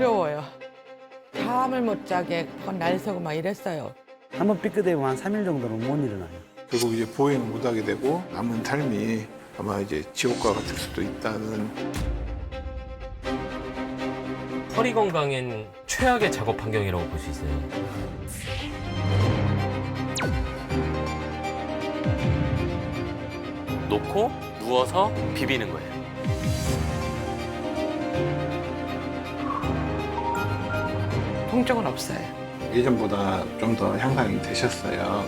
두려워요. 잠을 못 자게 날 새고 막 이랬어요. 한번 삐끗하면 한 3일 정도는 못 일어나요. 결국 이제 보행을 못하게 되고 남은 삶이 아마 이제 지옥과 같을 수도 있다는. 허리 건강엔 최악의 작업 환경이라고 볼 수 있어요. 놓고 누워서 비비는 거예요. 통증은 없어요. 예전보다 좀 더 향상이 되셨어요.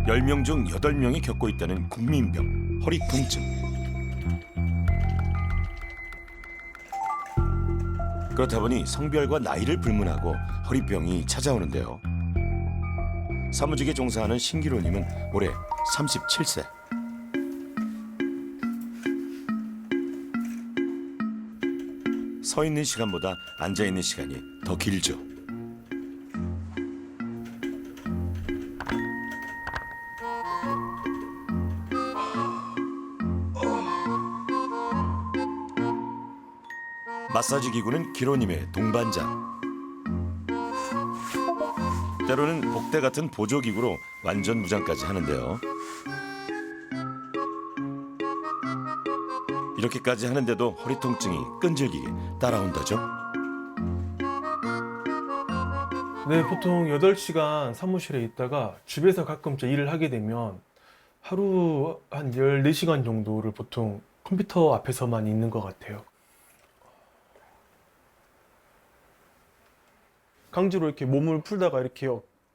열 명 중 8명이 겪고 있다는 국민병, 허리 통증. 그렇다 보니 성별과 나이를 불문하고 허리병이 찾아오는데요. 사무직에 종사하는 신기로님은 올해 37세. 서 있는 시간보다 앉아 있는 시간이 더 길죠. 마사지 기구는 기로님의 동반자. 때로는 복대 같은 보조기구로 완전 무장까지 하는데요. 이렇게까지 하는데도 허리 통증이 끈질기게 따라온다죠. 네, 보통 8시간 사무실에 있다가 집에서 가끔 일을 하게 되면 하루 한 14시간 정도를 보통 컴퓨터 앞에서만 있는 것 같아요. 강제로 이렇게 몸을 풀다가 이렇게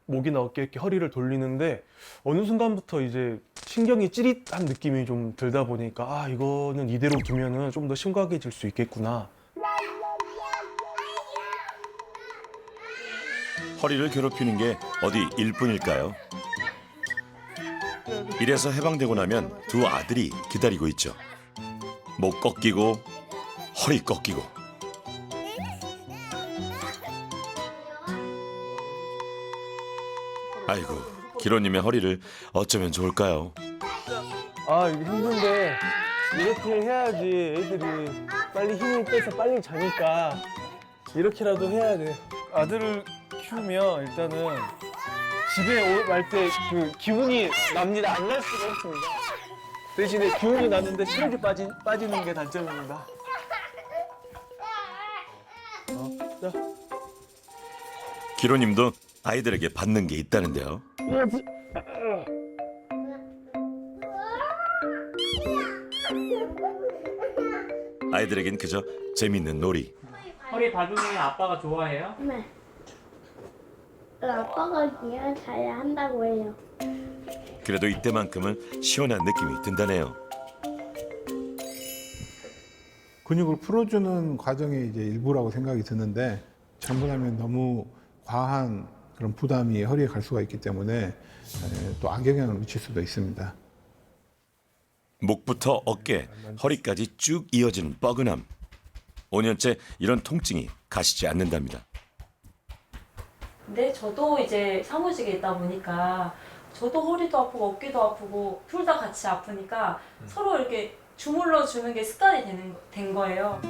목이나 어깨 이렇게 허리를 돌리는데 어느 순간부터 이제 신경이 찌릿한 느낌이 좀 들다 보니까 아, 이거는 이대로 두면은 좀 더 심각해질 수 있겠구나. 허리를 괴롭히는 게 어디 일뿐일까요? 이래서 해방되고 나면 두 아들이 기다리고 있죠. 목 꺾이고 허리 꺾이고. 아이고, 기로님의 허리를 어쩌면 좋을까요? 아, 이게 힘든데 이렇게 해야지 애들이 빨리 힘을 빼서 빨리 자니까 이렇게라도 해야 돼. 아들을 키우면 일단은 집에 갈 때 그 기운이 납니다. 안 날 수가 없습니다. 대신에 기운이 나는데 체력이 빠지는 게 단점입니다. 자. 기로님도 아이들에게 받는 게 있다는데요. 아이들에겐 그저 재밌는 놀이. 허리 봐주는 아빠가 좋아해요? 네. 아빠가 그냥 잘 한다고 해요. 그래도 이때만큼은 시원한 느낌이 든다네요. 근육을 풀어주는 과정의 이제 일부라고 생각이 드는데 잘못하면 너무 과한 그런 부담이 허리에 갈 수가 있기 때문에 또 악영향을 미칠 수도 있습니다. 목부터 어깨, 허리까지 쭉 이어지는 뻐근함. 5년째 이런 통증이 가시지 않는답니다. 근데 저도 이제 사무직에 있다 보니까 저도 허리도 아프고 어깨도 아프고 둘 다 같이 아프니까 서로 이렇게 주물러 주는 게 습관이 된 거예요.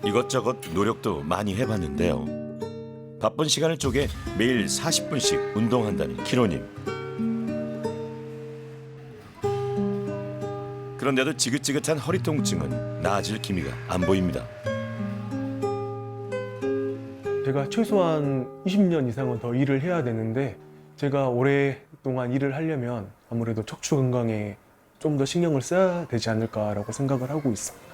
이것저것 노력도 많이 해봤는데요. 바쁜 시간을 쪼개 매일 40분씩 운동한다는 기로님. 그런데도 지긋지긋한 허리 통증은 나아질 기미가 안 보입니다. 제가 최소한 20년 이상은 더 일을 해야 되는데 제가 오랫동안 일을 하려면 아무래도 척추 건강에 좀 더 신경을 써야 되지 않을까라고 생각을 하고 있습니다.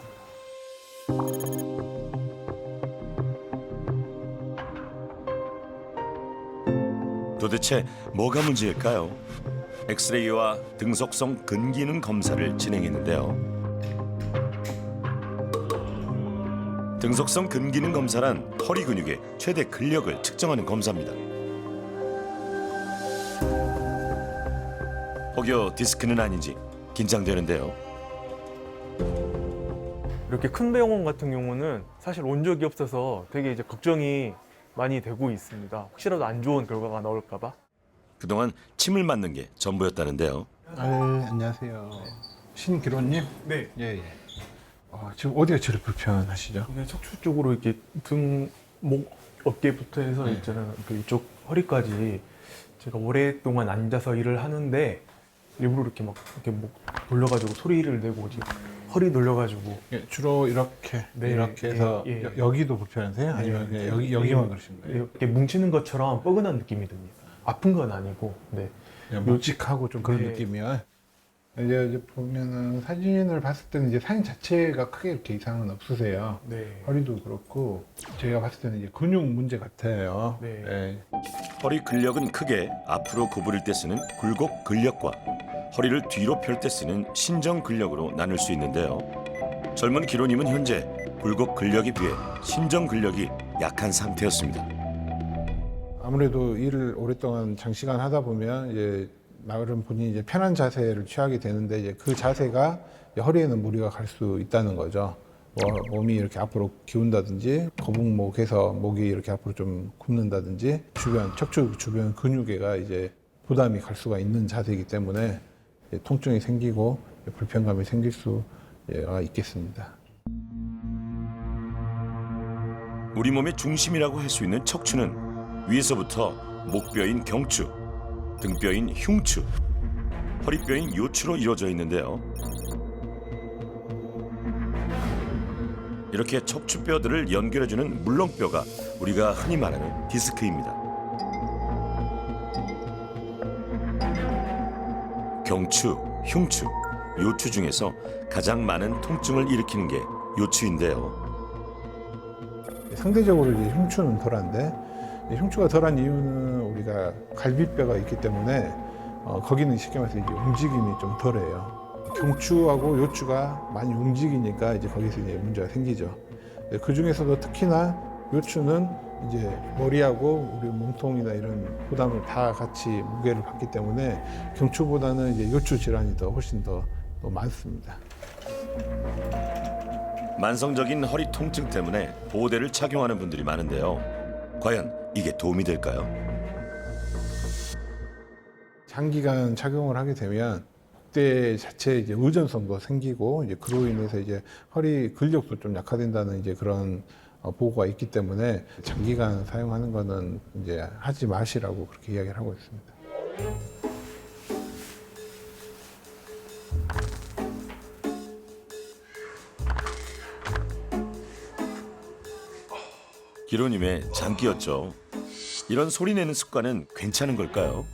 도대체 뭐가 문제일까요? 엑스레이와 등속성 근기능 검사를 진행했는데요. 등속성 근기능 검사란 허리 근육의 최대 근력을 측정하는 검사입니다. 혹여 디스크는 아닌지 긴장되는데요. 이렇게 큰 병원 같은 경우는 사실 온 적이 없어서 되게 이제 걱정이 많이 되고 있습니다. 혹시라도 안 좋은 결과가 나올까 봐. 그동안 침을 맞는 게 전부였다는데요. 안녕하세요. 신기로님? 네. 예, 예. 지금 어디가 제일 불편하시죠? 이게 척추 쪽으로 이렇게 등, 목, 어깨부터 해서 네. 있잖아요. 그 이쪽 허리까지 제가 오랫동안 앉아서 일을 하는데 일부러 이렇게 막 이렇게 목 돌려가지고 소리를 내고 지금 허리 돌려가지고 예, 주로 이렇게 네, 이렇게 해서 예, 예. 여기도 불편하세요? 아니면 네, 그냥 여기만 그러신 거예요? 이렇게 뭉치는 것처럼 뻐근한 느낌이 듭니다. 아픈 건 아니고. 네. 그냥 묵직하고 좀 그런 네. 느낌이야. 이제 보면은 사진을 봤을 때는 이제 사진 자체가 크게 이렇게 이상은 없으세요. 네. 허리도 그렇고 제가 봤을 때는 이제 근육 문제 같아요. 네. 예. 허리 근력은 크게 앞으로 구부릴 때 쓰는 굴곡 근력과 허리를 뒤로 펼 때 쓰는 신정 근력으로 나눌 수 있는데요. 젊은 기로님은 현재 굴곡 근력에 비해 신정 근력이 약한 상태였습니다. 아무래도 일을 오랫동안 장시간 하다 보면 이제 나름 본인이 이제 편한 자세를 취하게 되는데 이제 그 자세가 이제 허리에는 무리가 갈 수 있다는 거죠. 몸이 이렇게 앞으로 기운다든지 거북목에서 목이 이렇게 앞으로 좀 굽는다든지 주변 척추 주변 근육에가 이제 부담이 갈 수가 있는 자세이기 때문에 이제 통증이 생기고 불편감이 생길 수가 있겠습니다. 우리 몸의 중심이라고 할 수 있는 척추는 위에서부터 목뼈인 경추, 등뼈인 흉추, 허리뼈인 요추로 이루어져 있는데요. 이렇게 척추뼈들을 연결해주는 물렁뼈가 우리가 흔히 말하는 디스크입니다. 경추, 흉추, 요추 중에서 가장 많은 통증을 일으키는 게 요추인데요. 상대적으로 이제 흉추는 덜한데 흉추가 덜한 이유는 우리가 갈비뼈가 있기 때문에 거기는 쉽게 말해서 이제 움직임이 좀 덜해요. 경추하고 요추가 많이 움직이니까 이제 거기서 이제 문제가 생기죠. 그 중에서도 특히나 요추는 이제 머리하고 우리 몸통이나 이런 부담을 다 같이 무게를 받기 때문에 경추보다는 이제 요추 질환이 훨씬 더 많습니다. 만성적인 허리 통증 때문에 보호대를 착용하는 분들이 많은데요. 과연 이게 도움이 될까요? 장기간 착용을 하게 되면 복대 자체에 이제 의존성도 생기고 이제 그로 인해서 이제 허리 근력도 좀 약화된다는 이제 그런 보고가 있기 때문에 장기간 사용하는 거는 이제 하지 마시라고 그렇게 이야기를 하고 있습니다. 기로님의 장기였죠. 이런 소리 내는 습관은 괜찮은 걸까요?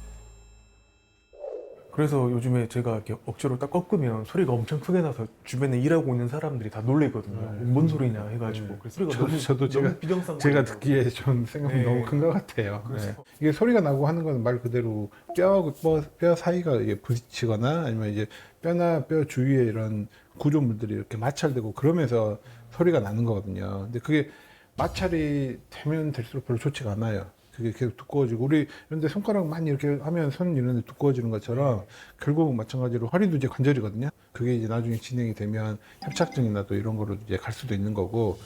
그래서 요즘에 제가 이렇게 억지로 딱 꺾으면 소리가 엄청 크게 나서 주변에 일하고 있는 사람들이 다 놀래거든요. 뭔 소리냐 해가지고. 그래서 소리가 저도 너무 비정상. 제가 듣기에 좀 생각이 네. 너무 큰 것 같아요. 그래서. 네. 이게 소리가 나고 하는 건 말 그대로 뼈하고 뼈 사이가 이게 부딪히거나 아니면 이제 뼈나 뼈 주위에 이런 구조물들이 이렇게 마찰되고 그러면서 소리가 나는 거거든요. 근데 그게 마찰이 되면 될수록 별로 좋지가 않아요. 그게 계속 두꺼워지고 우리 이런데 손가락 많이 이렇게 하면 손 이런데 두꺼워지는 것처럼 결국 마찬가지로 허리도 이제 관절이거든요. 그게 이제 나중에 진행이 되면 협착증이나 또 이런 거로 이제 갈 수도 있는 거고.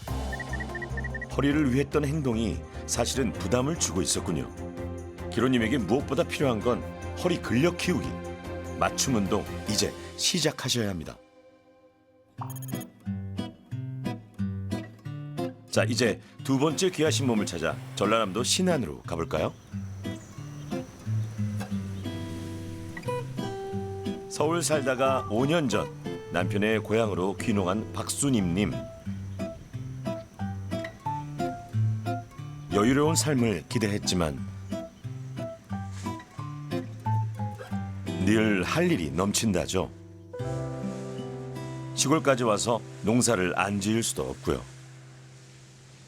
허리를 위했던 행동이 사실은 부담을 주고 있었군요. 기로님에게 무엇보다 필요한 건 허리 근력 키우기. 맞춤 운동 이제 시작하셔야 합니다. 자, 이제 두 번째 귀하신 몸을 찾아 전라남도 신안으로 가볼까요? 서울 살다가 5년 전 남편의 고향으로 귀농한 박수님님. 여유로운 삶을 기대했지만 늘 할 일이 넘친다죠. 시골까지 와서 농사를 안 지을 수도 없고요.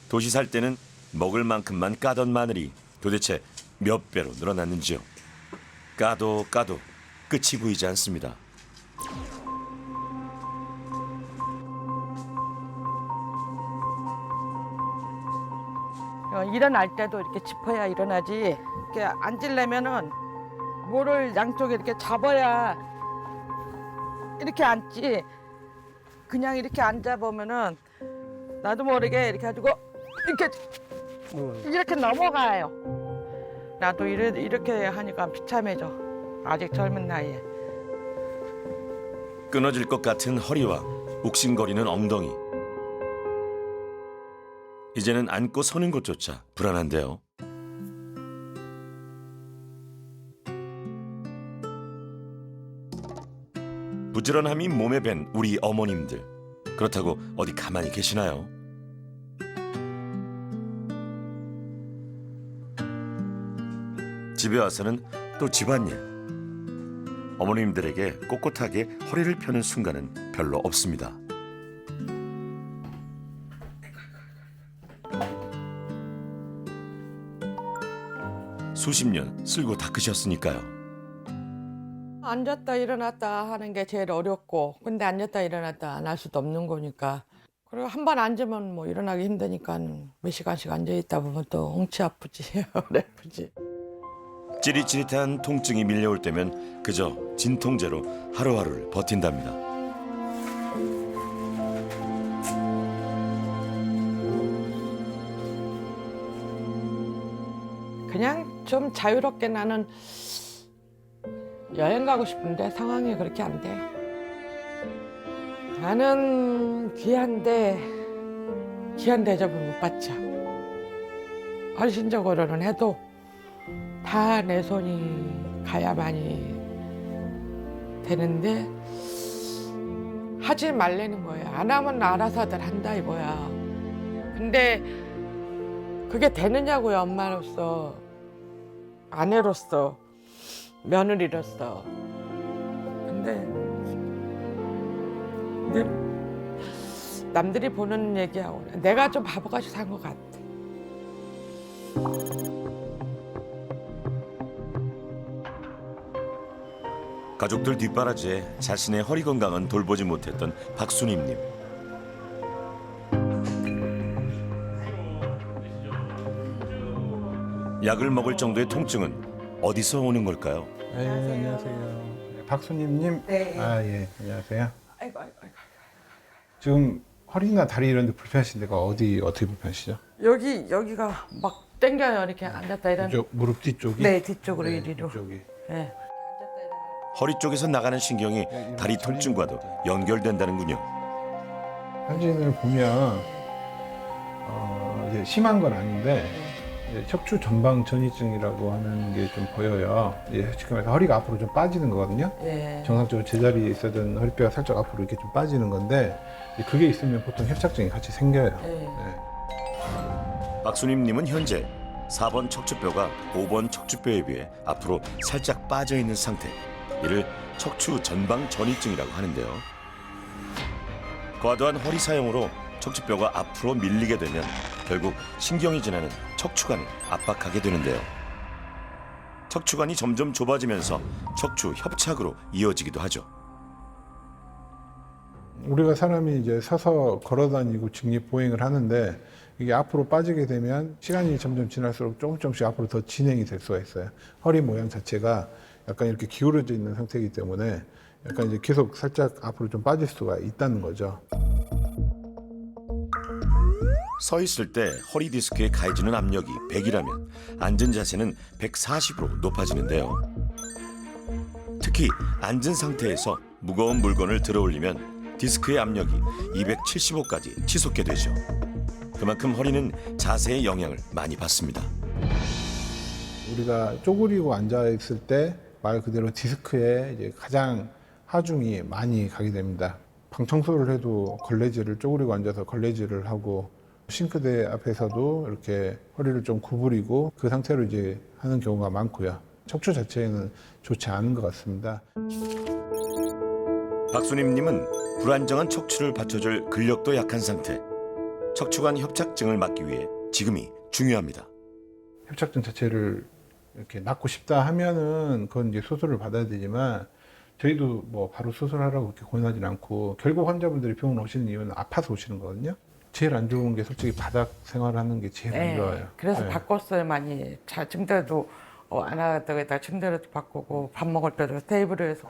도시 살 때는 먹을 만큼만 까던 마늘이 도대체 몇 배로 늘어났는지요. 까도 끝이 보이지 않습니다. 일어날 때도 이렇게 짚어야 일어나지. 이렇게 앉으려면은 뭐를 양쪽에 이렇게 잡아야 이렇게 앉지. 그냥 이렇게 앉아 보면은 나도 모르게 이렇게 가지고 이렇게 이렇게 넘어가요. 나도 이렇게 하니까 비참해져. 아직 젊은 나이에. 끊어질 것 같은 허리와 욱신거리는 엉덩이. 이제는 앉고 서는 것조차 불안한데요. 부지런함이 몸에 밴 우리 어머님들. 그렇다고 어디 가만히 계시나요? 집에 와서는 또 집안일. 어머님들에게 꼿꼿하게 허리를 펴는 순간은 별로 없습니다. 수십 년 쓸고 닦으셨으니까요. 앉았다 일어났다 하는 게 제일 어렵고, 근데 앉았다 일어났다 안 할 수도 없는 거니까. 그리고 한 번 앉으면 뭐 일어나기 힘드니까 몇 시간씩 앉아 있다 보면 또 엉치 아프지, 허리 아프지. 찌릿찌릿한 통증이 밀려올 때면 그저 진통제로 하루하루를 버틴답니다. 그냥 좀 자유롭게 나는 여행 가고 싶은데 상황이 그렇게 안 돼. 나는 귀한 대접을 못 받죠. 헌신적으로는 해도 다 내 손이 가야만이 되는데 하지 말라는 거야. 안 하면 알아서들 한다 이거야. 근데 그게 되느냐고요, 엄마로서, 아내로서, 며느리로서. 근데 남들이 보는 얘기하고 내가 좀 바보같이 산 것 같아. 가족들 뒷바라지에 자신의 허리 건강은 돌보지 못했던 박순임님. 약을 먹을 정도의 통증은 어디서 오는 걸까요? 안녕하세요. 박수님님. 네. 예, 안녕하세요. 아이고. 지금 허리나 다리 이런 데 불편하신 데가 어떻게 불편하시죠? 여기가 막 땡겨요. 이렇게 앉았다 일어나. 이쪽 무릎 뒤쪽이? 네, 뒤쪽으로 네, 이리로. 뒤쪽이. 네. 허리 쪽에서 나가는 신경이 다리 통증과도 연결된다는군요. 사진을 보면 이제 심한 건 아닌데 이제 척추 전방 전이증이라고 하는 게 좀 보여요. 지금 허리가 앞으로 좀 빠지는 거거든요. 네. 정상적으로 제자리에 있어던 허리뼈가 살짝 앞으로 이렇게 좀 빠지는 건데 그게 있으면 보통 협착증이 같이 생겨요. 네. 네. 박순임님은 현재 4번 척추뼈가 5번 척추뼈에 비해 앞으로 살짝 빠져 있는 상태. 이를 척추 전방 전이증이라고 하는데요. 과도한 허리 사용으로 척추뼈가 앞으로 밀리게 되면 결국 신경이 지나는 척추관을 압박하게 되는데요. 척추관이 점점 좁아지면서 척추 협착으로 이어지기도 하죠. 우리가 사람이 이제 서서 걸어다니고 직립보행을 하는데 이게 앞으로 빠지게 되면 시간이 점점 지날수록 조금씩 앞으로 더 진행이 될 수가 있어요. 허리 모양 자체가 약간 이렇게 기울어져 있는 상태이기 때문에 약간 이제 계속 살짝 앞으로 좀 빠질 수가 있다는 거죠. 서 있을 때 허리 디스크에 가해지는 압력이 100이라면 앉은 자세는 140으로 높아지는데요. 특히 앉은 상태에서 무거운 물건을 들어 올리면 디스크의 압력이 275까지 치솟게 되죠. 그만큼 허리는 자세의 영향을 많이 받습니다. 우리가 쪼그리고 앉아 있을 때 말 그대로 디스크에 이제 가장 하중이 많이 가게 됩니다. 방 청소를 해도 걸레질을 쪼그리고 앉아서 걸레질을 하고 싱크대 앞에서도 이렇게 허리를 좀 구부리고 그 상태로 이제 하는 경우가 많고요. 척추 자체에는 좋지 않은 것 같습니다. 박순임님은 불안정한 척추를 받쳐줄 근력도 약한 상태. 척추관 협착증을 막기 위해 지금이 중요합니다. 협착증 자체를 이렇게 낫고 싶다 하면은 그건 이제 수술을 받아야 되지만 저희도 뭐 바로 수술하라고 그렇게 권하지는 않고 결국 환자분들이 병원 오시는 이유는 아파서 오시는 거거든요. 제일 안 좋은 게 솔직히 바닥 생활하는 게 제일 안 좋아요. 그래서 네. 바꿨어요, 많이. 침대도 안 하다가 침대로 바꾸고 밥 먹을 때도 테이블에서.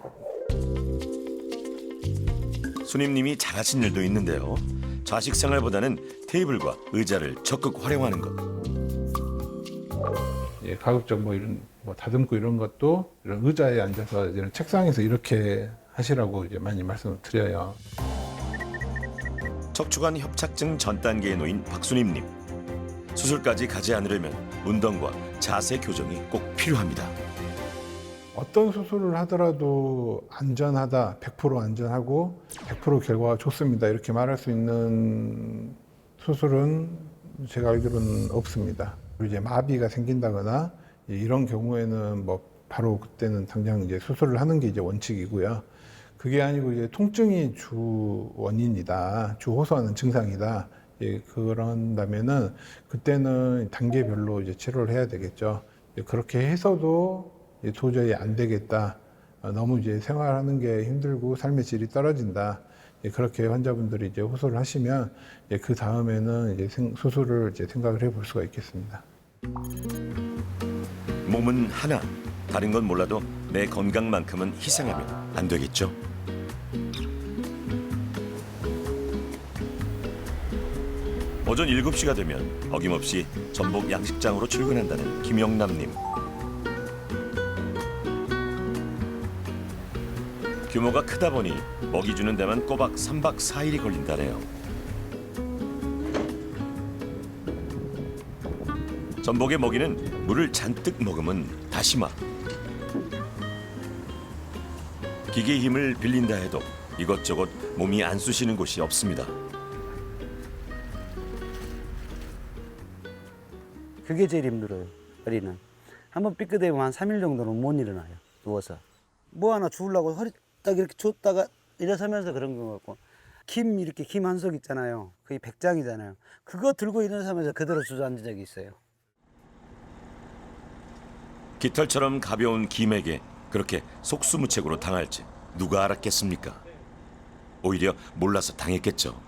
순임님이 잘하신 일도 있는데요. 좌식 생활보다는 테이블과 의자를 적극 활용하는 것. 예, 가급적 뭐 이런 뭐 다듬고 이런 것도 이런 의자에 앉아서 이런 책상에서 이렇게 하시라고 이제 많이 말씀을 드려요. 척추관 협착증 전 단계에 놓인 박순임님. 수술까지 가지 않으려면 운동과 자세 교정이 꼭 필요합니다. 어떤 수술을 하더라도 안전하다, 100% 안전하고 100% 결과가 좋습니다. 이렇게 말할 수 있는 수술은 제가 알기로는 없습니다. 이제 마비가 생긴다거나 이런 경우에는 뭐 바로 그때는 당장 이제 수술을 하는 게 이제 원칙이고요. 그게 아니고 이제 통증이 주 원인이다, 주 호소하는 증상이다. 예, 그런다면은 그때는 단계별로 이제 치료를 해야 되겠죠. 그렇게 해서도 도저히 안 되겠다. 너무 이제 생활하는 게 힘들고 삶의 질이 떨어진다. 그렇게 환자분들이 이제 호소를 하시면 그 다음에는 이제 수술을 이제 생각을 해볼 수가 있겠습니다. 몸은 하나, 다른 건 몰라도 내 건강만큼은 희생하면 안 되겠죠. 오전 7시가 되면 어김없이 전복 양식장으로 출근한다는 김영남님. 규모가 크다 보니 먹이 주는 데만 꼬박 3박 4일이 걸린다네요. 전복의 먹이는 물을 잔뜩 머금은 다시마. 기계의 힘을 빌린다 해도 이것저것 몸이 안 쑤시는 곳이 없습니다. 그게 제일 힘들어요. 허리는 한번 삐끗대면 한 3일 정도는 못 일어나요. 누워서 뭐 하나 주우려고 허리 딱 이렇게 줬다가 일어서면서 그런 거 같고, 김 이렇게 김 한 속 있잖아요. 그게 100장이잖아요. 그거 들고 일어서면서 그대로 주저앉은 적이 있어요. 깃털처럼 가벼운 김에게 그렇게 속수무책으로 당할지 누가 알았겠습니까? 오히려 몰라서 당했겠죠.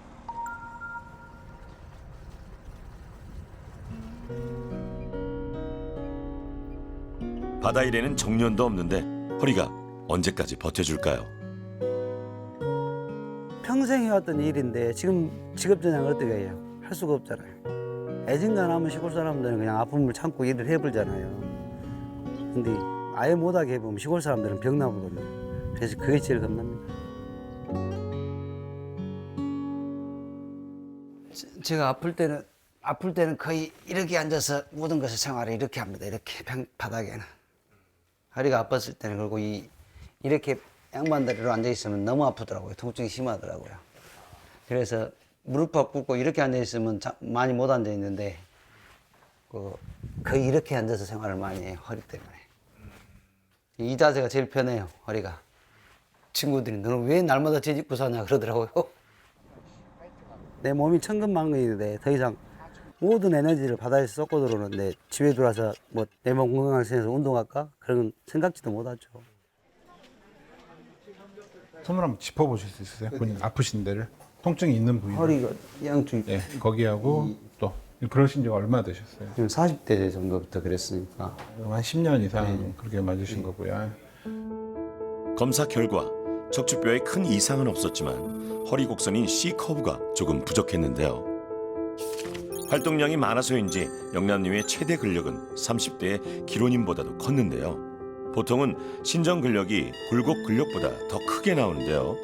바다 일에는 정년도 없는데 허리가 언제까지 버텨줄까요? 평생 해왔던 일인데 지금 직업 전향을 어떻게 해요? 할 수가 없잖아요. 애진간하면 시골 사람들은 그냥 아픔을 참고 일을 해버리잖아요. 근데 아예 못하게 해보면 시골 사람들은 병 나거든요. 그래서 그게 제일 겁납니다. 제가 아플 때는 거의 이렇게 앉아서 모든 것을 생활을 이렇게 합니다. 이렇게 바닥에는. 허리가 아팠을 때는 그리고 이렇게 양반다리로 앉아 있으면 너무 아프더라고요. 통증이 심하더라고요. 그래서 무릎 꿇고 이렇게 앉아 있으면 많이 못 앉아 있는데 거의 이렇게 앉아서 생활을 많이 해요. 허리 때문에. 이 자세가 제일 편해요. 허리가. 친구들이 너는 왜 날마다 뒤집고 사냐 그러더라고요. 내 몸이 천근만근인데 더 이상 모든 에너지를 바다에서 쏟고 들어오는데 집에 들어와서 뭐 내 몸 건강을 생각해서 운동할까? 그런 생각지도 못하죠. 손으로 한번 짚어보실 수 있으세요? 본인 아프신 데를? 통증이 있는 부위. 허리가 양쪽. 예, 거기하고 또 그러신 지가 얼마 되셨어요? 지금 40대 정도부터 그랬으니까. 한 10년 이상 그렇게 맞으신 거고요. 검사 결과 척추뼈에 큰 이상은 없었지만 허리 곡선인 C커브가 조금 부족했는데요. 활동량이 많아서인지 영남님의 최대 근력은 30대의 기로님보다도 컸는데요. 보통은 신전 근력이 굴곡 근력보다 더 크게 나오는데요.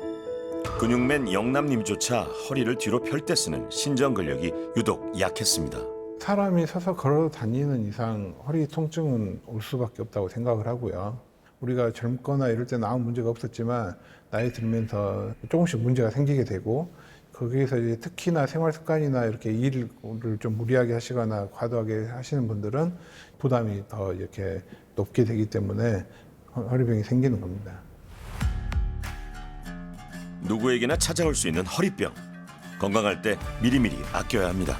근육맨 영남님조차 허리를 뒤로 펼 때 쓰는 신전 근력이 유독 약했습니다. 사람이 서서 걸어 다니는 이상 허리 통증은 올 수밖에 없다고 생각을 하고요. 우리가 젊거나 이럴 때는 아무 문제가 없었지만 나이 들면서 조금씩 문제가 생기게 되고 거기에서 이제 특히나 생활 습관이나 이렇게 일을 좀 무리하게 하시거나 과도하게 하시는 분들은 부담이 더 이렇게 높게 되기 때문에 허리병이 생기는 겁니다. 누구에게나 찾아올 수 있는 허리병. 건강할 때 미리미리 아껴야 합니다.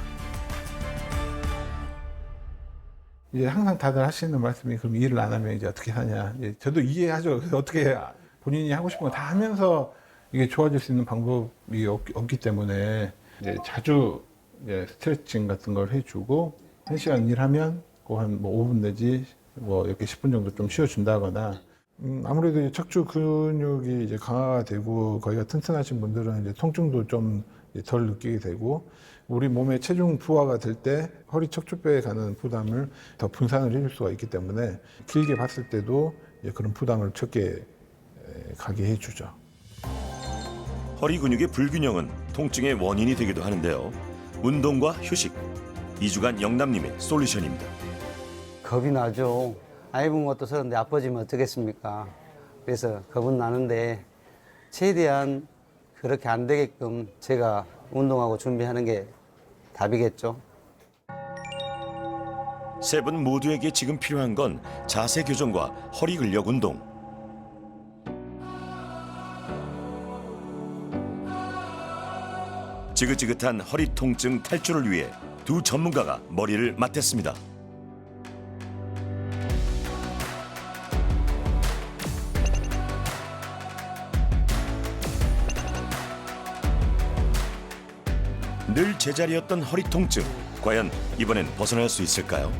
이제 항상 다들 하시는 말씀이 그럼 일을 안 하면 이제 어떻게 사냐. 저도 이해하죠. 그래서 어떻게 본인이 하고 싶은 거 다 하면서 이게 좋아질 수 있는 방법이 없기 때문에 이제 자주 이제 스트레칭 같은 걸 해주고 1시간 일하면 한 뭐 5분 내지 뭐 이렇게 10분 정도 좀 쉬어준다거나 아무래도 척추 근육이 이제 강화가 되고 거기가 튼튼하신 분들은 이제 통증도 좀 덜 느끼게 되고 우리 몸의 체중 부하가 될 때 허리 척추뼈에 가는 부담을 더 분산을 해줄 수가 있기 때문에 길게 봤을 때도 그런 부담을 적게 가게 해주죠. 허리 근육의 불균형은 통증의 원인이 되기도 하는데요. 운동과 휴식, 2주간 영남님의 솔루션입니다. 겁이 나죠. 아이분 것도 서는데 아파지면 어쩌겠습니까? 그래서 겁은 나는데 최대한 그렇게 안 되게끔 제가 운동하고 준비하는 게 답이겠죠. 세 분 모두에게 지금 필요한 건 자세 교정과 허리 근력 운동. 지긋지긋한 허리 통증 탈출을 위해 두 전문가가 머리를 맞댔습니다. 늘 제자리였던 허리 통증, 과연 이번엔 벗어날 수 있을까요?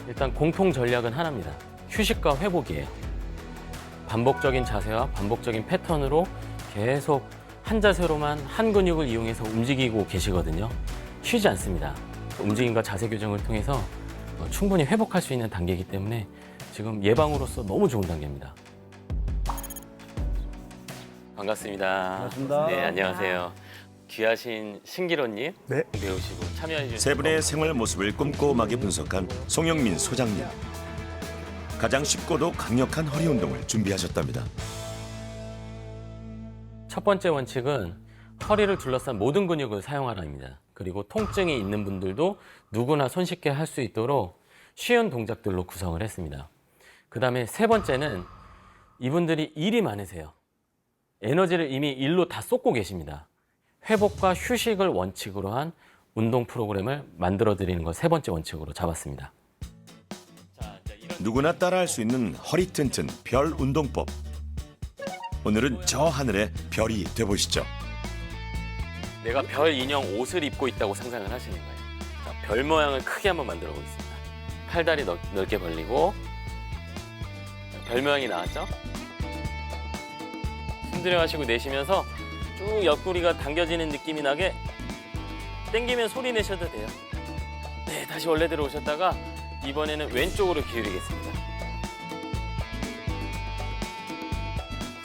일단 공통 전략은 하나입니다. 휴식과 회복이에요. 반복적인 자세와 반복적인 패턴으로 계속 한 자세로만 한 근육을 이용해서 움직이고 계시거든요. 쉬지 않습니다. 움직임과 자세 교정을 통해서 충분히 회복할 수 있는 단계이기 때문에 지금 예방으로서 너무 좋은 단계입니다. 반갑습니다. 반갑습니다. 네, 안녕하세요. 귀하신 신기로님 네. 배우시고 참여해 주셔서 세 분의 생활 모습을 꼼꼼하게 분석한 송영민 소장님. 가장 쉽고도 강력한 허리 운동을 준비하셨답니다. 첫 번째 원칙은 허리를 둘러싼 모든 근육을 사용하라입니다. 그리고 통증이 있는 분들도 누구나 손쉽게 할 수 있도록 쉬운 동작들로 구성을 했습니다. 그 다음에 세 번째는 이분들이 일이 많으세요. 에너지를 이미 일로 다 쏟고 계십니다. 회복과 휴식을 원칙으로 한 운동 프로그램을 만들어 드리는 걸 세 번째 원칙으로 잡았습니다. 누구나 따라할 수 있는 허리 튼튼 별 운동법. 오늘은 저 하늘의 별이 돼보시죠. 내가 별 인형 옷을 입고 있다고 상상을 하시는 거예요. 자, 별 모양을 크게 한번 만들어 보겠습니다. 팔다리 넓게 벌리고 별 모양이 나왔죠? 숨 들여마시고 내쉬면서 쭉 옆구리가 당겨지는 느낌이 나게 당기면 소리 내셔도 돼요. 네, 다시 원래대로 오셨다가 이번에는 왼쪽으로 기울이겠습니다.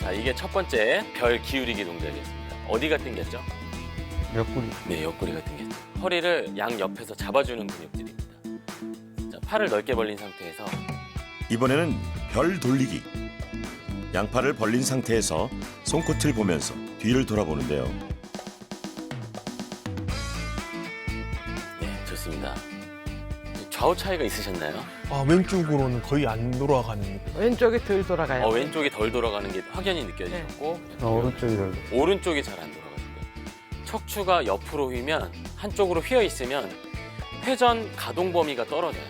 자, 이게 첫 번째 별 기울이기 동작이었습니다. 어디가 당겼죠? 옆구리. 네, 옆구리가 당겼죠. 허리를 양 옆에서 잡아주는 근육들입니다. 자, 팔을 넓게 벌린 상태에서 이번에는 별 돌리기. 양팔을 벌린 상태에서 손끝을 보면서 뒤를 돌아보는데요. 네, 좋습니다. 좌우 차이가 있으셨나요? 아, 왼쪽으로는 거의 안 돌아가는. 왼쪽이 덜 돌아가요. 왼쪽이 덜 돌아가는 게 확연히 느껴지셨고 오른쪽이 오른쪽이 잘 안 돌아가시고요. 척추가 옆으로 휘면 한쪽으로 휘어 있으면 회전 가동 범위가 떨어져요.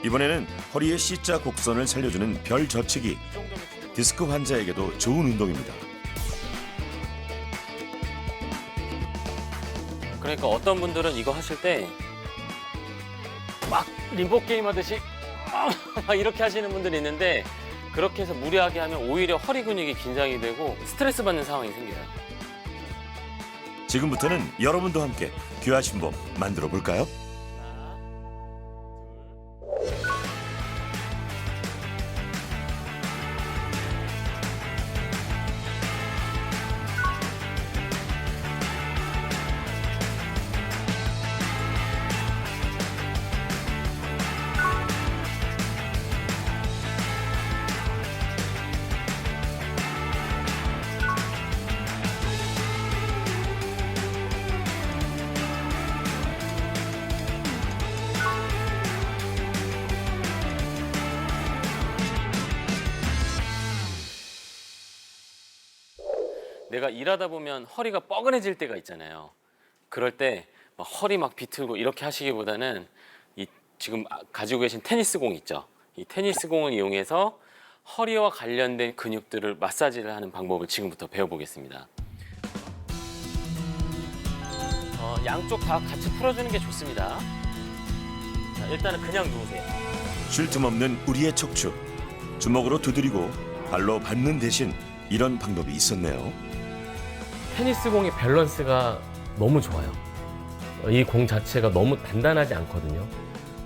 이번에는 허리의 C자 곡선을 살려주는 별 젖히기. 디스크 환자에게도 좋은 운동입니다. 그러니까 어떤 분들은 이거 하실 때 막 림보 게임 하듯이 막 이렇게 하시는 분들이 있는데 그렇게 해서 무리하게 하면 오히려 허리 근육이 긴장이 되고 스트레스 받는 상황이 생겨요. 지금부터는 여러분도 함께 귀하신 법 만들어 볼까요? 내가 일하다 보면 허리가 뻐근해질 때가 있잖아요. 그럴 때 막 허리 막 비틀고 이렇게 하시기보다는 이 지금 가지고 계신 테니스 공 있죠. 이 테니스 공을 이용해서 허리와 관련된 근육들을 마사지를 하는 방법을 지금부터 배워보겠습니다. 양쪽 다 같이 풀어주는 게 좋습니다. 자, 일단은 그냥 누우세요. 쉴 틈 없는 우리의 척추. 주먹으로 두드리고 발로 밟는 대신 이런 방법이 있었네요. 테니스 공의 밸런스가 너무 좋아요. 이 공 자체가 너무 단단하지 않거든요.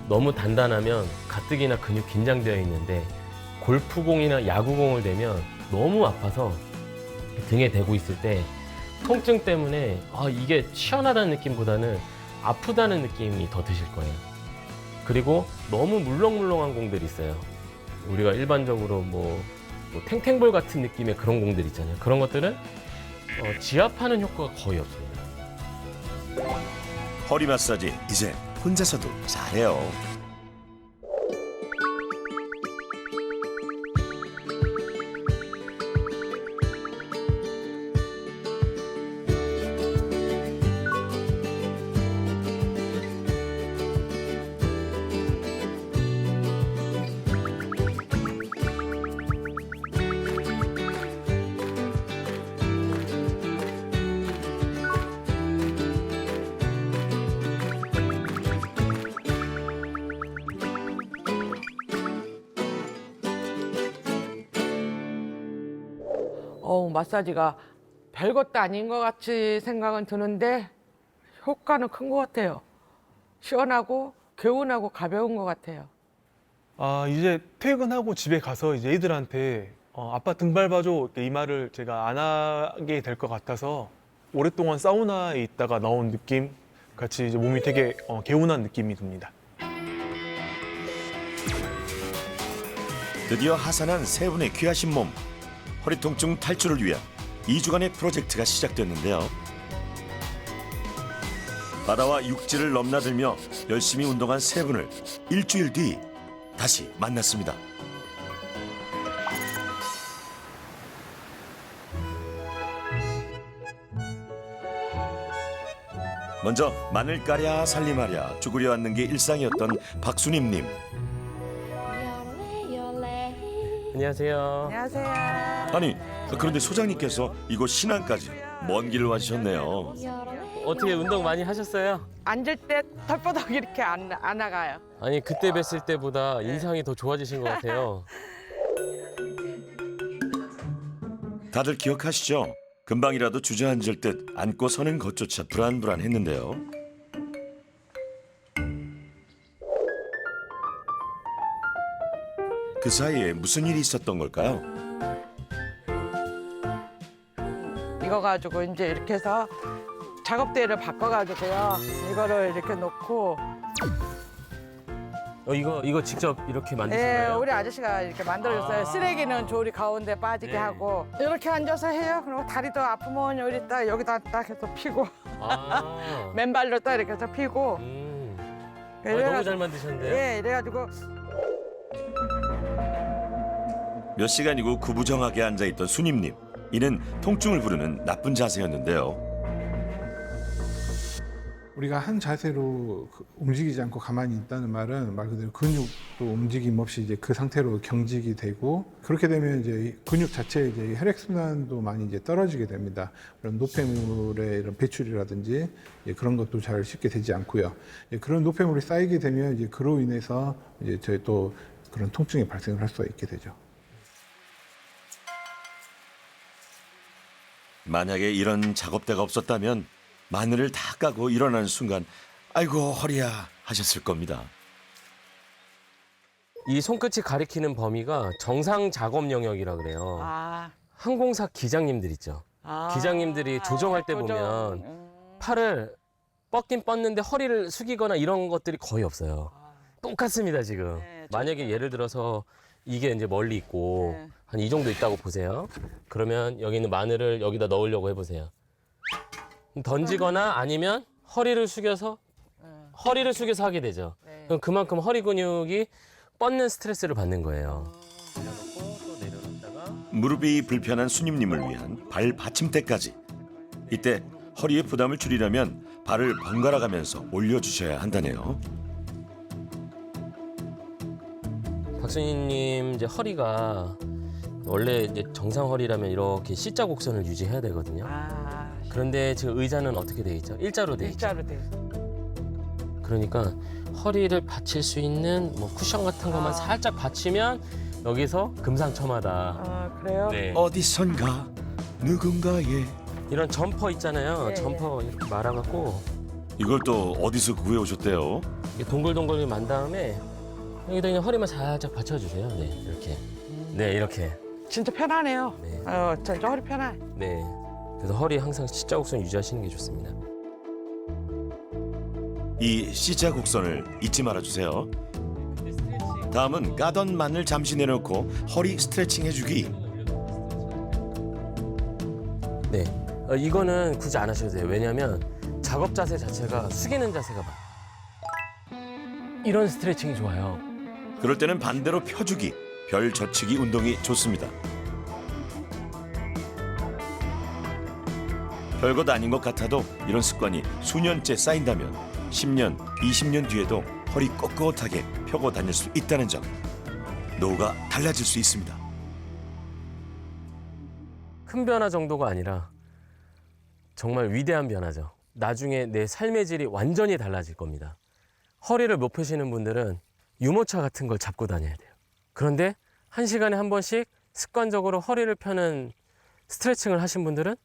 너무 단단하면 가뜩이나 근육 긴장되어 있는데 골프공이나 야구공을 대면 너무 아파서 등에 대고 있을 때 통증 때문에 이게 시원하다는 느낌보다는 아프다는 느낌이 더 드실 거예요. 그리고 너무 물렁물렁한 공들이 있어요. 우리가 일반적으로 뭐 탱탱볼 같은 느낌의 그런 공들 있잖아요. 그런 것들은 지압하는 효과가 거의 없습니다. 허리 마사지 이제 혼자서도 잘해요. 마사지가 별것도 아닌 것 같이 생각은 드는데 효과는 큰 것 같아요. 시원하고 개운하고 가벼운 것 같아요. 아, 이제 퇴근하고 집에 가서 이제 애들한테 아빠 등 밟아줘 이렇게 이 말을 제가 안 하게 될 것 같아서 오랫동안 사우나에 있다가 나온 느낌 같이 이제 몸이 되게 개운한 느낌이 듭니다. 드디어 하산한 세 분의 귀하신 몸. 허리 통증 탈출을 위한 2주간의 프로젝트가 시작됐는데요. 바다와 육지를 넘나들며 열심히 운동한 세 분을 일주일 뒤 다시 만났습니다. 먼저 마늘 까랴 살림하랴 죽으려 앉는 게 일상이었던 박순임님. 안녕하세요. 안녕하세요. 아니 그런데 소장님께서 이곳 신안까지 먼 길을 와주셨네요. 어떻게 운동 많이 하셨어요? 앉을 때 털바닥 이렇게 안 나가요. 아니 그때 뵀을 때보다 인상이 더 좋아지신 것 같아요. 다들 기억하시죠? 금방이라도 주저앉을 듯 앉고 서는 것조차 불안불안했는데요. 그 사이에 무슨 일이 있었던 걸까요? 이거 가지고 이제 이렇게 해서 작업대를 바꿔가지고요. 이거를 이렇게 놓고. 이거 직접 이렇게 만드신 예, 거예요? 우리 아저씨가 이렇게 만들어줬어요. 아. 쓰레기는 조리 가운데 빠지게 네. 하고 이렇게 앉아서 해요. 그리고 다리도 아프면 여기다 딱 해서 피고 아. 맨발로 딱 이렇게 해서 피고. 너무 잘 만드셨는데요? 예, 이래가지고 몇 시간이고 구부정하게 앉아있던 순임님. 이는 통증을 부르는 나쁜 자세였는데요. 우리가 한 자세로 움직이지 않고 가만히 있다는 말은 말 그대로 근육도 움직임 없이 이제 그 상태로 경직이 되고, 그렇게 되면 이제 근육 자체의 이제 혈액순환도 많이 이제 떨어지게 됩니다. 그런 노폐물의 이런 배출이라든지 그런 것도 잘 쉽게 되지 않고요. 그런 노폐물이 쌓이게 되면 이제 그로 인해서 이제 저희 또 그런 통증이 발생을 할 수가 있게 되죠. 만약에 이런 작업대가 없었다면 마늘을 다 까고 일어나는 순간 아이고 허리야 하셨을 겁니다. 이 손끝이 가리키는 범위가 정상 작업 영역이라 그래요. 아, 항공사 기장님들 있죠. 기장님들이 조정할 때 보면 팔을 뻗긴 뻗는데 허리를 숙이거나 이런 것들이 거의 없어요. 똑같습니다, 지금. 네, 만약에 예를 들어서 이게 이제 멀리 있고 네. 한 이 정도 있다고 보세요. 그러면 여기 있는 마늘을 여기다 넣으려고 해보세요. 던지거나 아니면 허리를 숙여서 하게 되죠. 네. 그럼 그만큼 허리 근육이 뻗는 스트레스를 받는 거예요. 무릎이 불편한 순임님을 위한 발 받침대까지. 이때 허리의 부담을 줄이려면 발을 번갈아 가면서 올려주셔야 한다네요. 박순희님 이제 허리가 원래 이제 정상 허리라면 이렇게 C자 곡선을 유지해야 되거든요. 아, 그런데 지금 의자는 어떻게 돼 있죠? 일자로 돼 있죠. 일자로 돼 있어. 그러니까 허리를 받칠 수 있는 뭐 쿠션 같은 것만 살짝 받치면 여기서 금상첨화다. 아, 그래요? 네. 어디선가 누군가의 이런 점퍼 있잖아요. 네. 점퍼 이렇게 말아갖고 이걸 또 어디서 구해 오셨대요? 이렇게 동글동글 만 다음에 여기다 그냥 허리만 살짝 받쳐주세요. 네, 이렇게. 네, 이렇게. 진짜 편하네요. 네. 저 허리 편해. 네. 그래서 허리 항상 C자 곡선 유지하시는 게 좋습니다. 이 C자 곡선을 잊지 말아주세요. 다음은 까던 마늘 잠시 내놓고 허리 스트레칭 해주기. 네. 이거는 굳이 안 하셔도 돼요. 왜냐면 작업 자세 자체가 숙이는 자세가 이런 스트레칭이 좋아요. 그럴 때는 반대로 펴주기, 별 젖히기 운동이 좋습니다. 별것 아닌 것 같아도 이런 습관이 수년째 쌓인다면 10년, 20년 뒤에도 허리 꼿꼿하게 펴고 다닐 수 있다는 점. 노후가 달라질 수 있습니다. 큰 변화 정도가 아니라 정말 위대한 변화죠. 나중에 내 삶의 질이 완전히 달라질 겁니다. 허리를 못 펴시는 분들은 유모차 같은 걸 잡고 다녀야 돼요. 그런데 1시간에 한 번씩 습관적으로 허리를 펴는 스트레칭을 하신 분들은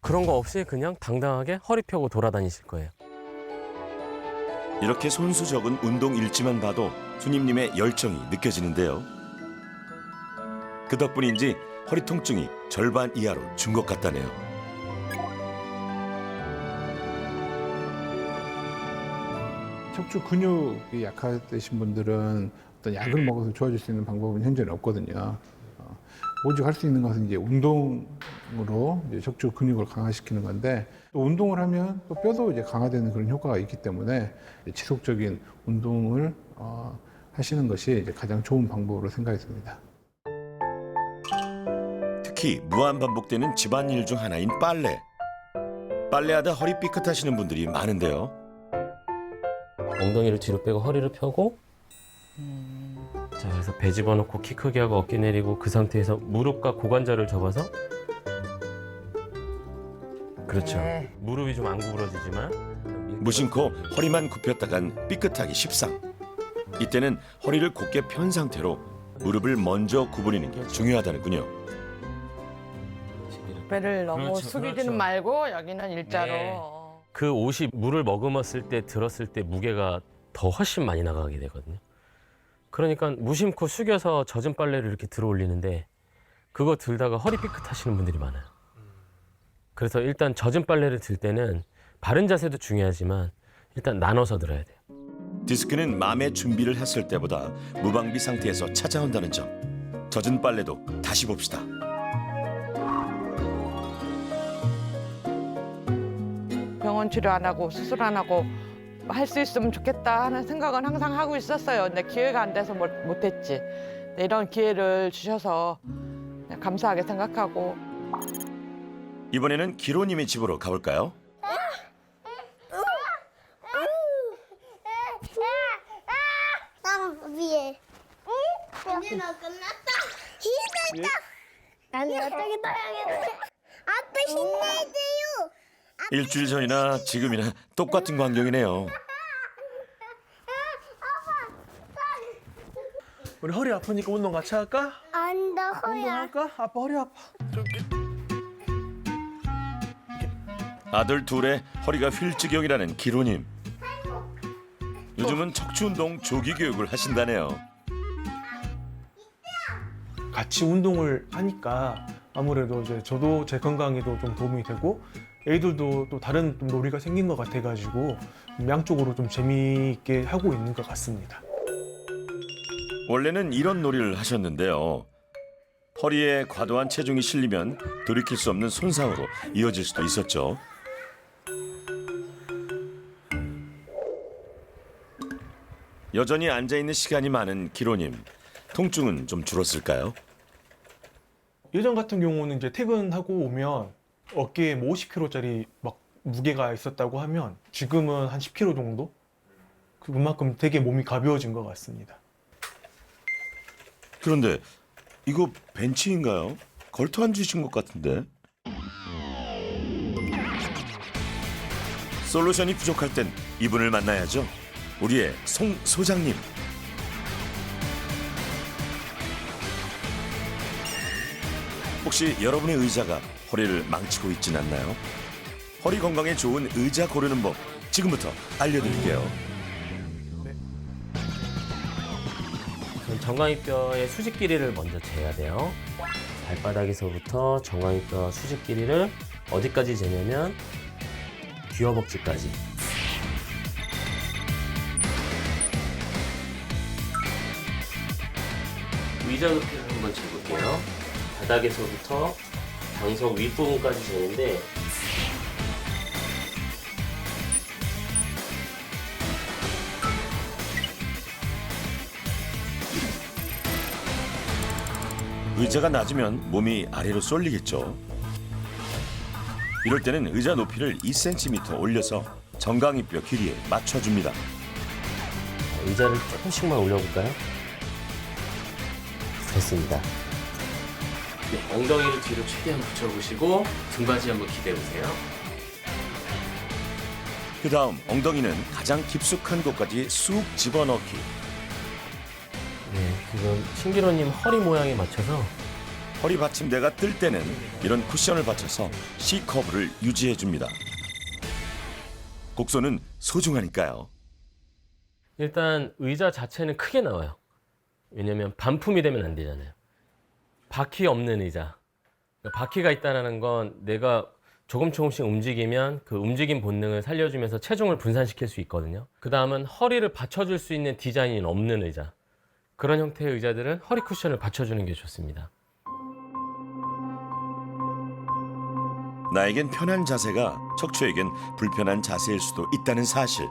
그런 거 없이 그냥 당당하게 허리 펴고 돌아다니실 거예요. 이렇게 손수 적은 운동 일지만 봐도 수님님의 열정이 느껴지는데요. 그 덕분인지 허리 통증이 절반 이하로 준 것 같다네요. 척추 근육이 약화되신 분들은 어떤 약을 먹어서 좋아질 수 있는 방법은 현재는 없거든요. 오직 할 수 있는 것은 이제 운동으로 이제 척추 근육을 강화시키는 건데, 또 운동을 하면 또 뼈도 이제 강화되는 그런 효과가 있기 때문에 지속적인 운동을 하시는 것이 이제 가장 좋은 방법으로 생각이 듭니다. 특히 무한 반복되는 집안일 중 하나인 빨래. 빨래하다 허리 삐끗하시는 분들이 많은데요. 엉덩이를 뒤로 빼고 허리를 펴고 자, 그래서 배 집어넣고 키 크게 하고 어깨 내리고 그 상태에서 무릎과 고관절을 접어서 그렇죠. 네. 무릎이 좀 안 구부러지지만 무심코 허리만 굽혔다간 삐끗하기 십상. 이때는 허리를 곧게 편 상태로 무릎을 먼저 구부리는 게 중요하다는군요. 배를 너무 그렇죠, 숙이지는 그렇죠. 말고 여기는 일자로. 네. 그 옷이 물을 머금었을 때 들었을 때 무게가 더 훨씬 많이 나가게 되거든요. 그러니까 무심코 숙여서 젖은 빨래를 이렇게 들어 올리는데 그거 들다가 허리 삐끗하시는 분들이 많아요. 그래서 일단 젖은 빨래를 들 때는 바른 자세도 중요하지만 일단 나눠서 들어야 돼요. 디스크는 마음의 준비를 했을 때보다 무방비 상태에서 찾아온다는 점. 젖은 빨래도 다시 봅시다. 병원 치료 안 하고 수술 안 하고 할 수 있으면 좋겠다 하는 생각은 항상 하고 있었어요. 근데 기회가 안 돼서 못했지. 근데 이런 기회를 주셔서 그냥 감사하게 생각하고. 이번에는 기로님의 집으로 가볼까요? 땅 위에. 이제 너 끝났다. 힘들다. 나는 어떻게 떠야겠어? 아빠 힘내세요. 일주일 전이나 지금이나 똑같은 광경이네요. 우리 허리 아프니까 운동 같이 할까? 안다 허야. 운동할까? 아빠 허리 아파. 아들 둘의 허리가 휠지경이라는 기로님. 요즘은 척추운동 조기 교육을 하신다네요. 같이 운동을 하니까 아무래도 이제 저도 제 건강에도 좀 도움이 되고 애들도 또 다른 좀 놀이가 생긴 것 같아가지고 양쪽으로 좀 재미있게 하고 있는 것 같습니다. 원래는 이런 놀이를 하셨는데요. 허리에 과도한 체중이 실리면 돌이킬 수 없는 손상으로 이어질 수도 있었죠. 여전히 앉아있는 시간이 많은 기로님. 통증은 좀 줄었을까요? 예전 같은 경우는 이제 퇴근하고 오면 어깨에 뭐 50kg짜리 막 무게가 있었다고 하면 지금은 한 10kg 정도? 그만큼 되게 몸이 가벼워진 것 같습니다. 그런데 이거 벤치인가요? 걸터 앉으신 것 같은데. 솔루션이 부족할 땐 이분을 만나야죠. 우리의 송 소장님. 혹시 여러분의 의자가 허리를 망치고 있진 않나요? 허리 건강에 좋은 의자 고르는 법 지금부터 알려드릴게요. 우선 정강이뼈의 수직 길이를 먼저 재야 돼요. 발바닥에서부터 정강이뼈 수직 길이를 어디까지 재냐면 귀허벅지까지. 의자 높이를 한번 재볼게요. 바닥에서부터 방석 윗부분까지 재는데 의자가 낮으면 몸이 아래로 쏠리겠죠. 이럴 때는 의자 높이를 2cm 올려서 정강이뼈 길이에 맞춰줍니다. 의자를 조금씩만 올려볼까요? 됐습니다. 네, 엉덩이를 뒤로 최대한 붙여보시고 등받이 한번 기대보세요. 그 다음 엉덩이는 가장 깊숙한 곳까지 쑥 집어넣기. 네, 지금 신기로님 허리 모양에 맞춰서 허리 받침대가 뜰 때는 이런 쿠션을 받쳐서 C커브를 유지해줍니다. 곡선은 소중하니까요. 일단 의자 자체는 크게 나와요. 왜냐면 반품이 되면 안 되잖아요. 바퀴 없는 의자. 바퀴가 있다는 건 내가 조금씩 움직이면 그 움직임 본능을 살려주면서 체중을 분산시킬 수 있거든요. 그 다음은 허리를 받쳐줄 수 있는 디자인이 없는 의자. 그런 형태의 의자들은 허리 쿠션을 받쳐주는 게 좋습니다. 나에겐 편한 자세가 척추에겐 불편한 자세일 수도 있다는 사실.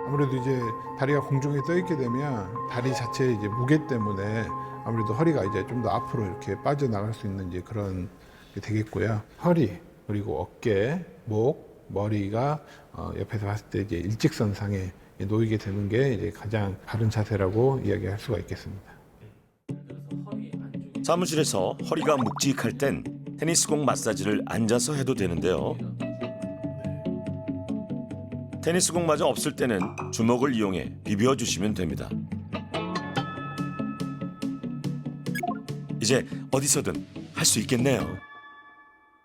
아무래도 이제 다리가 공중에 떠 있게 되면 다리 자체의 이제 무게 때문에 아무래도 허리가 이제 좀 더 앞으로 이렇게 빠져나갈 수 있는 이제 그런 게 되겠고요. 허리 그리고 어깨, 목, 머리가 옆에서 봤을 때 이제 일직선상에 놓이게 되는 게 이제 가장 바른 자세라고 이야기할 수가 있겠습니다. 사무실에서 허리가 묵직할 땐 테니스공 마사지를 앉아서 해도 되는데요. 테니스공마저 없을 때는 주먹을 이용해 비벼주시면 됩니다. 이제 어디서든 할 수 있겠네요.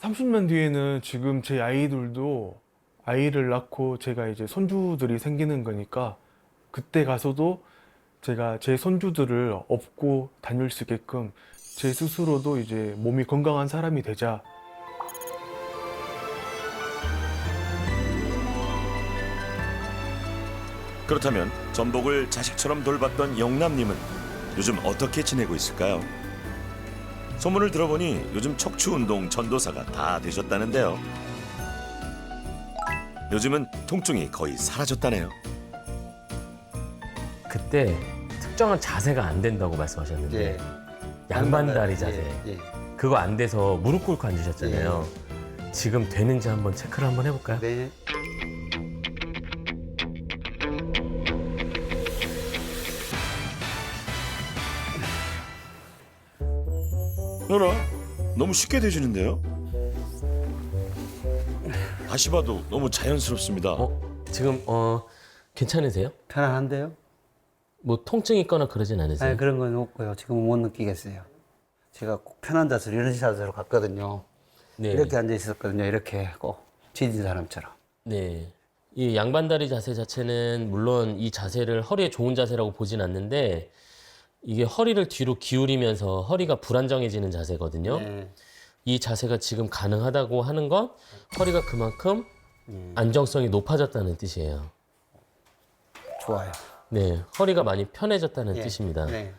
30년 뒤에는 지금 제 아이들도 아이를 낳고 제가 이제 손주들이 생기는 거니까 그때 가서도 제가 제 손주들을 업고 다닐 수 있게끔 제 스스로도 이제 몸이 건강한 사람이 되자. 그렇다면 전복을 자식처럼 돌봤던 영남님은 요즘 어떻게 지내고 있을까요? 소문을 들어보니 요즘 척추운동 전도사가 다 되셨다는데요. 요즘은 통증이 거의 사라졌다네요. 그때 특정한 자세가 안 된다고 말씀하셨는데 예. 양반다리 자세. 예. 그거 안 돼서 무릎 꿇고 앉으셨잖아요. 지금 되는지 한번 체크를 한번 해볼까요? 네. 너라 너무 쉽게 되시는데요? 다시 봐도 너무 자연스럽습니다. 지금 괜찮으세요? 편안한데요? 뭐 통증 있거나 그러진 않으세요? 아니, 그런 건 없고요. 지금은 못 느끼겠어요. 제가 꼭 편한 자세로 이런 자세로 갔거든요. 네. 이렇게 앉아 있었거든요. 이렇게 꼭 지진 사람처럼. 네. 이 양반다리 자세 자체는 물론 이 자세를 허리에 좋은 자세라고 보진 않는데 이게 허리를 뒤로 기울이면서 허리가 불안정해지는 자세거든요. 네. 이 자세가 지금 가능하다고 하는 건 허리가 그만큼 안정성이 높아졌다는 뜻이에요. 좋아요. 네, 허리가 많이 편해졌다는 예. 뜻입니다. 네.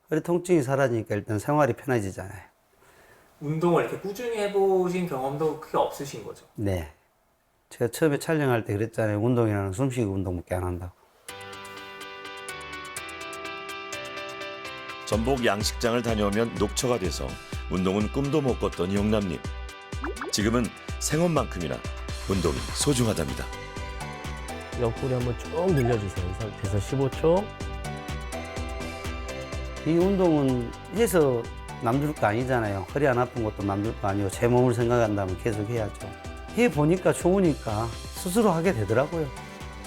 허리 통증이 사라지니까 일단 생활이 편해지잖아요. 운동을 이렇게 꾸준히 해보신 경험도 크게 없으신 거죠? 네. 제가 처음에 촬영할 때 그랬잖아요. 운동이라는 숨쉬기 운동밖에 안 한다고. 전복 양식장을 다녀오면 녹초가 돼서 운동은 꿈도 못 꿨던 영남님. 지금은 생업만큼이나 운동이 소중하답니다. 옆구리 한번 쭉 늘려주세요. 이 상태에서 15초. 이 운동은 해서 남들 거 아니잖아요. 허리 안 아픈 것도 남들 거 아니고 제 몸을 생각한다면 계속 해야죠. 해보니까 좋으니까 스스로 하게 되더라고요.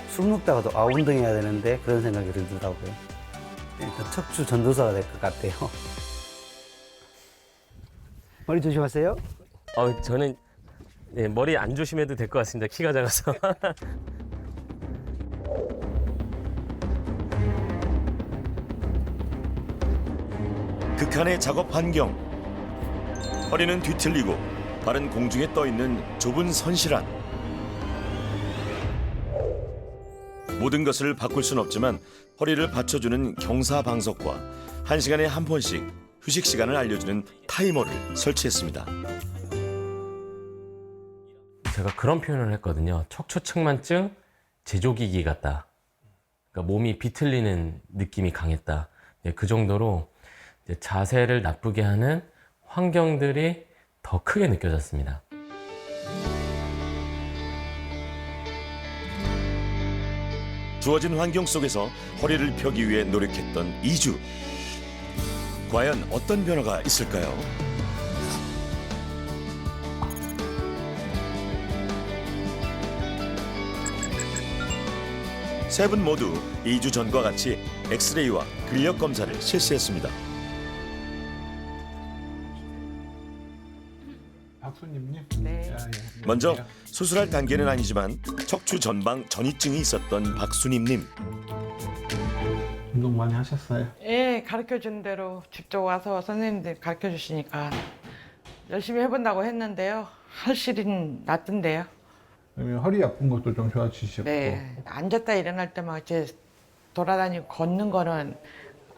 술 먹다가도 운동해야 되는데 그런 생각이 들더라고요. 일단 척추 전도사가 될 것 같아요. 머리 조심하세요. 저는 머리 안 조심해도 될 것 같습니다. 키가 작아서. 극한의 작업 환경. 허리는 뒤틀리고 발은 공중에 떠 있는 좁은 선실 안. 모든 것을 바꿀 순 없지만 허리를 받쳐주는 경사방석과 1시간에 한 번씩 휴식 시간을 알려주는 타이머를 설치했습니다. 제가 그런 표현을 했거든요. 척추측만증 제조기기 같다. 그러니까 몸이 비틀리는 느낌이 강했다. 그 정도로 이제 자세를 나쁘게 하는 환경들이 더 크게 느껴졌습니다. 주어진 환경 속에서 허리를 펴기 위해 노력했던 2주. 과연 어떤 변화가 있을까요? 세 분 모두 2주 전과 같이 엑스레이와 근력 검사를 실시했습니다. 박수님님. 네. 먼저 수술할 단계는 아니지만 척추 전방 전이증이 있었던 박수님님. 운동 많이 하셨어요? 예, 가르쳐준 대로 직접 와서 선생님들 가르쳐 주시니까 열심히 해본다고 했는데요. 할실은 낫던데요. 그러면 허리 아픈 것도 좀 좋아지셨고. 네, 앉았다 일어날 때만 이제 돌아다니고 걷는 거는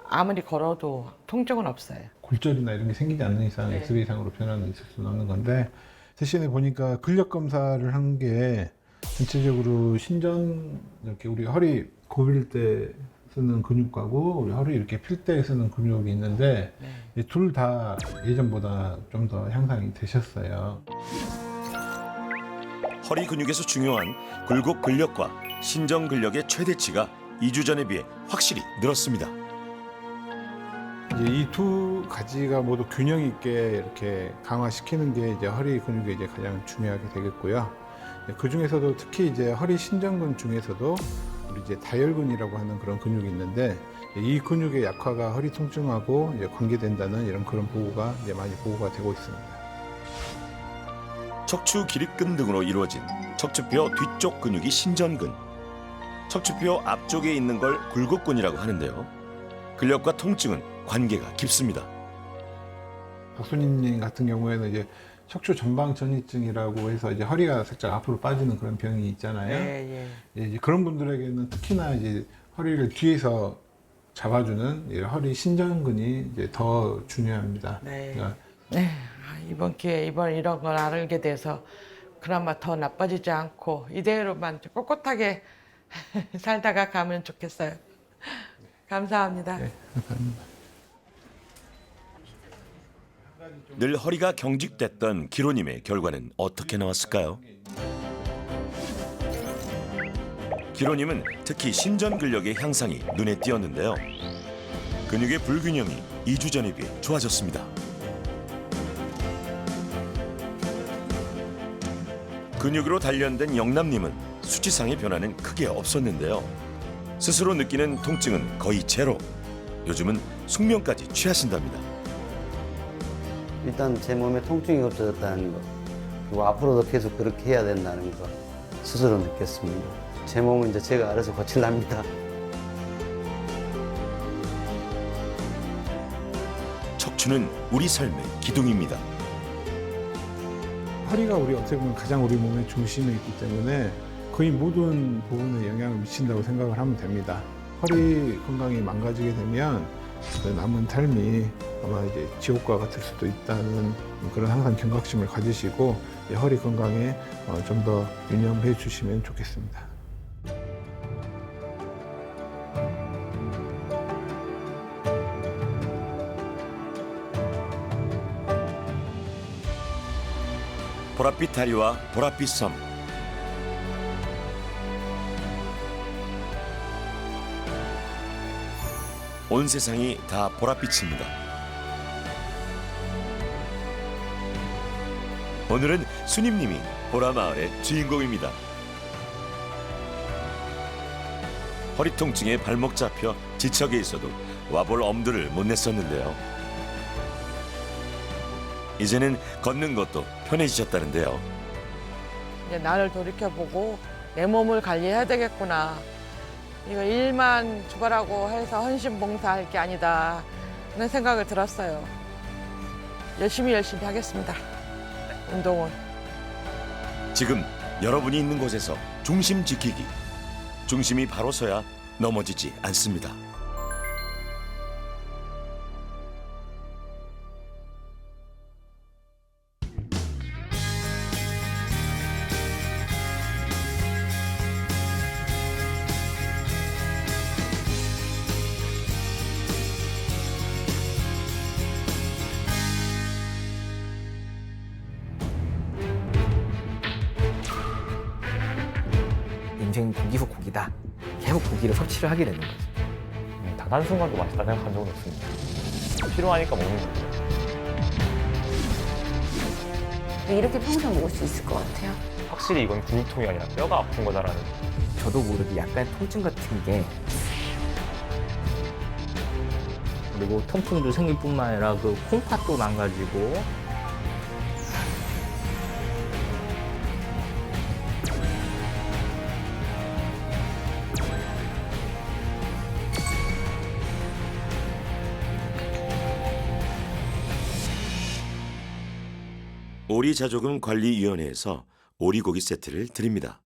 아무리 걸어도 통증은 없어요. 골절이나 이런 게 생기지 않는 이상 네. 엑스레이상으로 변화는 있을 수는 없는 건데 세션에 보니까 근력 검사를 한 게 전체적으로 신전 이렇게 우리 허리 굽일 때 쓰는 근육하고 우리 허리 이렇게 필 때 쓰는 근육이 있는데 네. 둘 다 예전보다 좀 더 향상이 되셨어요. 허리 근육에서 중요한 굴곡 근력과 신정 근력의 최대치가 2주 전에 비해 확실히 늘었습니다. 이제 이 두 가지가 모두 균형 있게 이렇게 강화시키는 게 이제 허리 근육에 이제 가장 중요하게 되겠고요. 그 중에서도 특히 이제 허리 신전근 중에서도 우리 이제 다혈근이라고 하는 그런 근육이 있는데 이 근육의 약화가 허리 통증하고 이제 관계된다는 이런 그런 보고가 이제 많이 보고가 되고 있습니다. 척추 기립근 등으로 이루어진 척추뼈 뒤쪽 근육이 신전근, 척추뼈 앞쪽에 있는 걸 굴곡근이라고 하는데요. 근력과 통증은 관계가 깊습니다. 박수님 같은 경우에는 이제 척추 전방 전이증이라고 해서 이제 허리가 살짝 앞으로 빠지는 그런 병이 있잖아요. 예, 예. 이제 그런 분들에게는 특히나 이제 허리를 뒤에서 잡아주는 이 허리 신전근이 이제 더 중요합니다. 네. 그러니까 네, 이번 기회에 이런 걸 알게 돼서 그나마 더 나빠지지 않고 이대로만 꼿꼿하게 살다가 가면 좋겠어요. 감사합니다. 네, 감사합니다. 늘 허리가 경직됐던 기로님의 결과는 어떻게 나왔을까요? 기로님은 특히 신전 근력의 향상이 눈에 띄었는데요. 근육의 불균형이 2주 전에 비해 좋아졌습니다. 근육으로 단련된 영남님은 수치상의 변화는 크게 없었는데요. 스스로 느끼는 통증은 거의 제로. 요즘은 숙면까지 취하신답니다. 일단 제 몸에 통증이 없어졌다는 거, 그리고 앞으로도 계속 그렇게 해야 된다는 거 스스로 느꼈습니다. 제 몸은 이제 제가 알아서 고칠랍니다. 척추는 우리 삶의 기둥입니다. 허리가 우리 어떻게 보면 가장 우리 몸의 중심에 있기 때문에 거의 모든 부분에 영향을 미친다고 생각을 하면 됩니다. 허리 건강이 망가지게 되면 그 남은 삶이 아마 이제 지옥과 같을 수도 있다는 그런 항상 경각심을 가지시고 허리 건강에 좀 더 유념해 주시면 좋겠습니다. 보랏빛 다리와 보랏빛 섬. 온 세상이 다 보랏빛입니다. 오늘은 수님님이 보라마을의 주인공입니다. 허리 통증에 발목 잡혀 지쳐게 있어도 와볼 엄두를 못 냈었는데요. 이제는 걷는 것도 편해지셨다는데요. 이제 나를 돌이켜보고 내 몸을 관리해야 되겠구나. 이거 일만 죽어라고 해서 헌신봉사할 게 아니다. 그런 생각을 들었어요. 열심히 하겠습니다. 운동을. 지금 여러분이 있는 곳에서 중심 지키기. 중심이 바로 서야 넘어지지 않습니다. 인생 고기 후 고기다. 계속 고기를 섭취를 하게 되는 거죠. 단 한순간도 맛있다 생각한 적은 없습니다. 필요하니까 먹는 거죠. 이렇게 평생 먹을 수 있을 것 같아요. 확실히 이건 근육통이 아니라 뼈가 아픈 거다라는. 저도 모르게 약간 통증 같은 게 그리고 통풍도 생길 뿐만 아니라 그 콩팥도 망가지고 오리자조금 관리위원회에서 오리고기 세트를 드립니다.